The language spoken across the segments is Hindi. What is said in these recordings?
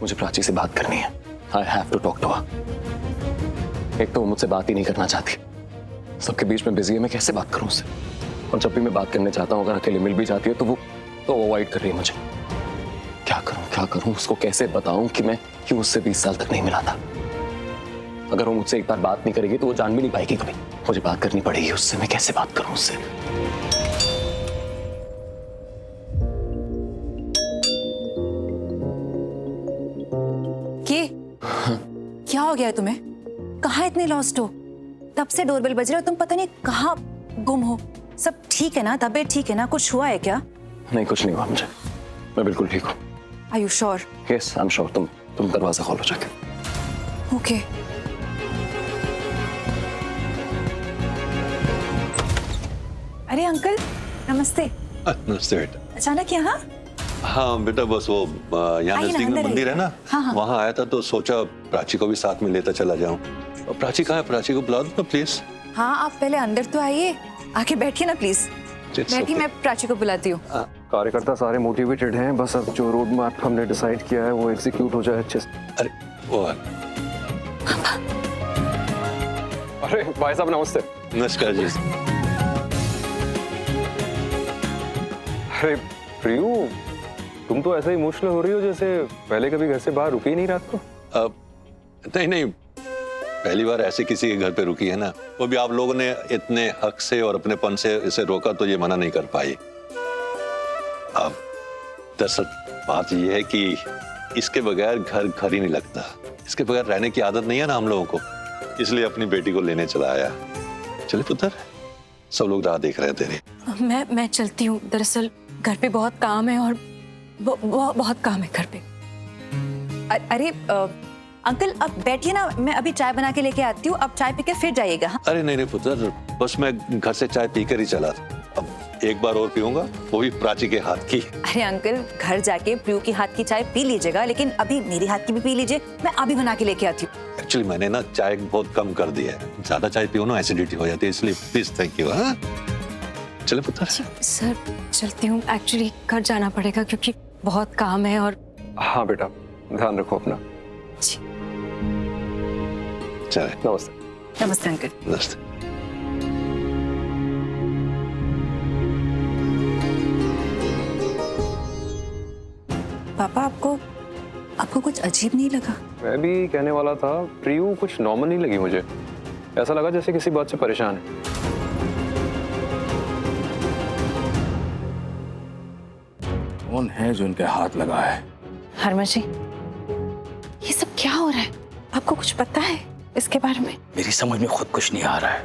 मुझे प्राची से बात करनी है। I have to talk to her. एक तो वो मुझसे बात ही नहीं करना चाहती, सबके बीच में बिजी है, मैं कैसे बात करूं उससे? और जब भी मैं बात करने चाहता हूँ, अगर अकेले मिल भी जाती है तो वो अवॉइड कर रही है मुझे। क्या करूं उसको कैसे बताऊं कि मैं क्यों उससे 20 साल तक नहीं मिला था? अगर वो मुझसे एक बार बात नहीं करेगी तो वो जान भी नहीं पाएगी कभी। मुझे बात करनी पड़ेगी उससे। मैं कैसे बात करूं उससे? क्या हो गया है तुम्हें? कहाँ इतने लॉस्ट हो? तब से डोरबेल बज रहा है, तुम पता नहीं कहाँ गुम हो। सब ठीक है ना? तबीयत ठीक है ना? कुछ हुआ है क्या? नहीं, कुछ नहीं हुआ मुझे, मैं बिल्कुल ठीक हूँ। Are you sure? Yes, I'm sure। तुम दरवाजा खोलो जाके। Okay। अरे अंकल, नमस्ते। नमस्ते बेटा। अचानक यहाँ? हाँ बेटा, बस वो यहाँ नजदीक में मंदिर है ना, हाँ। वहाँ आया था तो सोचा प्राची को भी साथ में लेता चला जाऊँ। और प्राची कहाँ है? प्राची को बुला दो ना प्लीज। हाँ, आप पहले अंदर तो आइए, आके बैठिए ना प्लीज। बैठिए, मैं प्राची को बुलाती हूँ। कार्यकर्ता सारे मोटिवेटेड हैं, बस अब जो रोड मैप हमने डिसाइड किया है वो एग्जीक्यूट हो जाए अच्छे से। अरे वो अरे भाई साहब नमस्ते। नमस्कार जी। अरे प्रियू, तुम तो ऐसे इमोशनल हो रही हो जैसे पहले कभी घर से बाहर रुकी ही नहीं रात को। नहीं, पहली बार ऐसे किसी के घर पे रुकी है ना, वो भी आप लोगों ने इतने हक से और अपनेपन से इसे रोका तो ये मना नहीं कर पाई। अब दरअसल बात ये है कि इसके बगैर घर घर ही नहीं लगता, इसके बगैर रहने की आदत नहीं है ना हम लोगों को, इसलिए अपनी बेटी को लेने चला आया। चले पुत्र, सब लोग राह देख रहे हैं तेरी। मैं चलती हूँ, दरअसल घर पे बहुत काम है और बहुत काम है घर पे। अरे अंकल अब बैठिए ना, मैं अभी चाय बना के लेके आती हूँ, अब चाय पी के फिर जाइएगा। हाँ? अरे नहीं पुत्र, बस मैं घर से चाय पीकर ही चला था, अब एक बार और पीऊंगा, वो भी प्राची के हाथ की। अरे अंकल, घर जाके प्रियू की हाथ की चाय पी लीजिएगा, लेकिन अभी मेरी हाथ की भी पी लीजिए, मैं अभी बना के लेके आती हूँ। एक्चुअली मैंने ना चाय बहुत कम कर दी है, ज्यादा चाय पियो ना एसिडिटी हो जाती है, इसलिए प्लीज थैंक यू। हाँ चले पुत्र। सर चलती हूँ, एक्चुअली घर जाना पड़ेगा क्योंकि बहुत काम है। और हाँ बेटा, ध्यान रखो अपना। चले। नमस्ते। नमस्ते अंकल। नमस्ते। पापा, आपको कुछ अजीब नहीं लगा? मैं भी कहने वाला था, प्रियू कुछ नॉर्मल नहीं लगी मुझे, ऐसा लगा जैसे किसी बात से परेशान है। कौन है जो इनके हाथ लगा है? हरमन जी, ये सब क्या हो रहा है? आपको कुछ पता है इसके बारे में? मेरी समझ में खुद कुछ नहीं आ रहा है।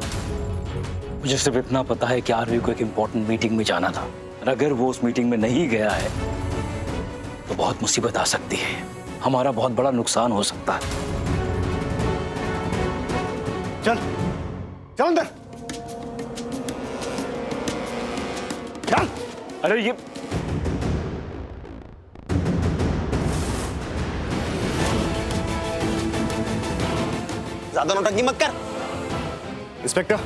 मुझे सिर्फ इतना पता है कि आरवी को एक इम्पोर्टेंट मीटिंग में जाना था, और अगर वो उस मीटिंग में नहीं गया है तो बहुत मुसीबत आ सकती है, हमारा बहुत बड़ा नुकसान हो सकता है। चल अंदर चल। अरे ये ज्यादा नौटंकी मत कर। इंस्पेक्टर,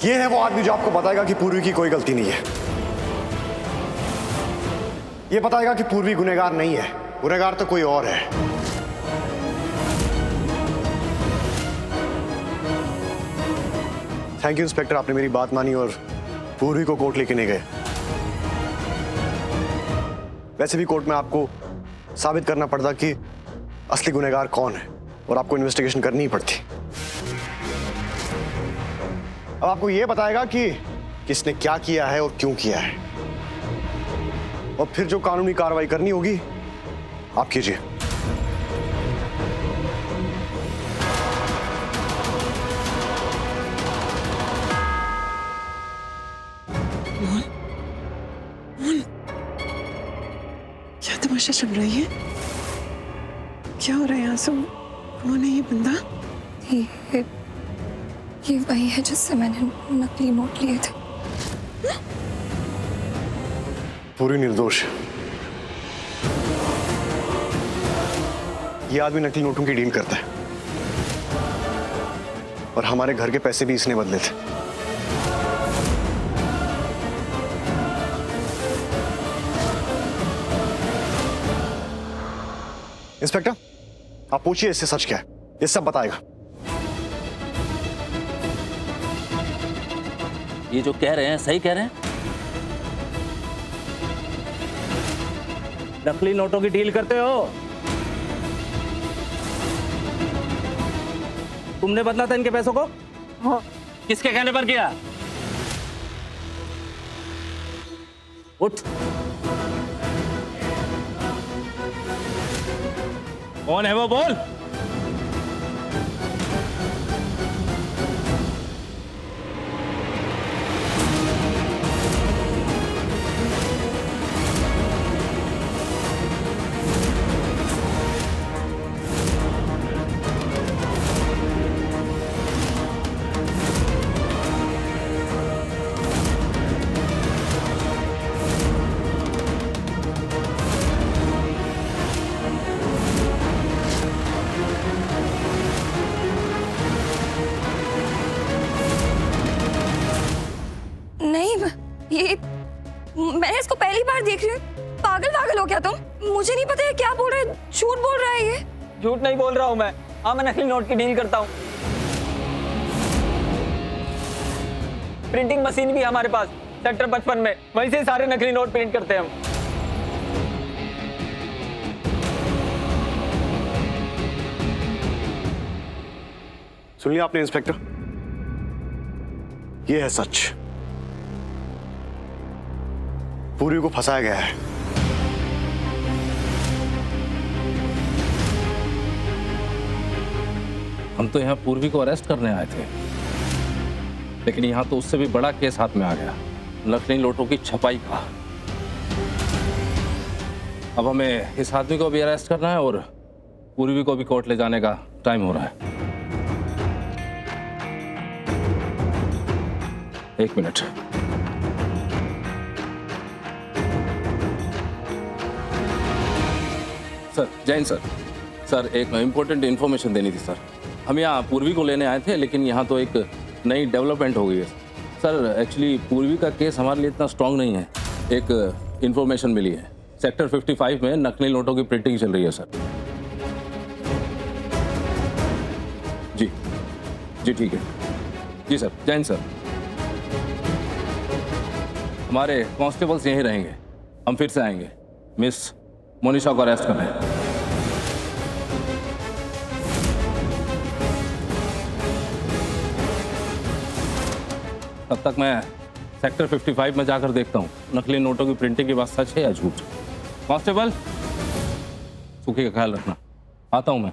ये है वो आदमी जो आपको बताएगा कि पूर्वी की कोई गलती नहीं है। ये बताएगा कि पूर्वी गुनहगार नहीं है, गुनहगार तो कोई और है। थैंक यू इंस्पेक्टर, आपने मेरी बात मानी और पूर्वी को कोर्ट लेके नहीं गए। वैसे भी कोर्ट में आपको साबित करना पड़ता कि असली गुनहगार कौन है, और आपको इन्वेस्टिगेशन करनी ही पड़ती। अब आपको यह बताएगा कि किसने क्या किया है और क्यों किया है, और फिर जो कानूनी कार्रवाई करनी होगी आप कीजिए। क्या तमाशा चल रही है? क्या हो रहा है यहाँ से? कौन है ये बंदा? ये वही है जिससे मैंने नकली नोट लिए थे। पूरी निर्दोष। ये आदमी नकली नोटों की डील करता है, और हमारे घर के पैसे भी इसने बदले थे। इंस्पेक्टर, आप पूछिए इससे सच क्या है, ये सब बताएगा। ये जो कह रहे हैं सही कह रहे हैं? नकली नोटों की डील करते हो? तुमने बदला था इनके पैसों को? हाँ। किसके कहने पर किया? उठ। कौन है वो, बोल। नहीं, ये मैंने इसको पहली बार देख रही हूँ। पागल हो क्या तुम? मुझे नहीं पता है क्या बोल रहा है, झूठ बोल रहा है ये। झूठ नहीं बोल रहा हूँ मैं। हाँ, मैं नकली नोट की डील करता हूँ। प्रिंटिंग मशीन भी है हमारे पास सेक्टर 55 में, वहीं से सारे नकली नोट प्रिंट करते हैं हम। सुन लिया आपने इंस्पेक्टर, ये है सच। पूर्वी को फंसाया गया है। हम तो यहाँ पूर्वी को अरेस्ट करने आए थे, लेकिन यहाँ तो उससे भी बड़ा केस हाथ में आ गया, नकली नोटों की छपाई का। अब हमें इस आदमी को भी अरेस्ट करना है और पूर्वी को भी कोर्ट ले जाने का टाइम हो रहा है। एक मिनट। सर, जैन सर, एक इम्पोर्टेंट इन्फॉर्मेशन देनी थी सर। हम यहाँ पूर्वी को लेने आए थे, लेकिन यहाँ तो एक नई डेवलपमेंट हो गई है सर। एक्चुअली पूर्वी का केस हमारे लिए इतना स्ट्रांग नहीं है। एक इन्फॉर्मेशन मिली है, सेक्टर 55 में नकली नोटों की प्रिंटिंग चल रही है सर। जी ठीक है। जी सर, जैन सर। हमारे कांस्टेबल्स यहीं रहेंगे, हम फिर से आएंगे। मिस मोनिशा को अरेस्ट कर रहे हैं। तब तक मैं सेक्टर 55 में जाकर देखता हूँ नकली नोटों की प्रिंटिंग की बात सच है या झूठ। कांस्टेबल, सुखी का ख्याल रखना। आता हूँ मैं।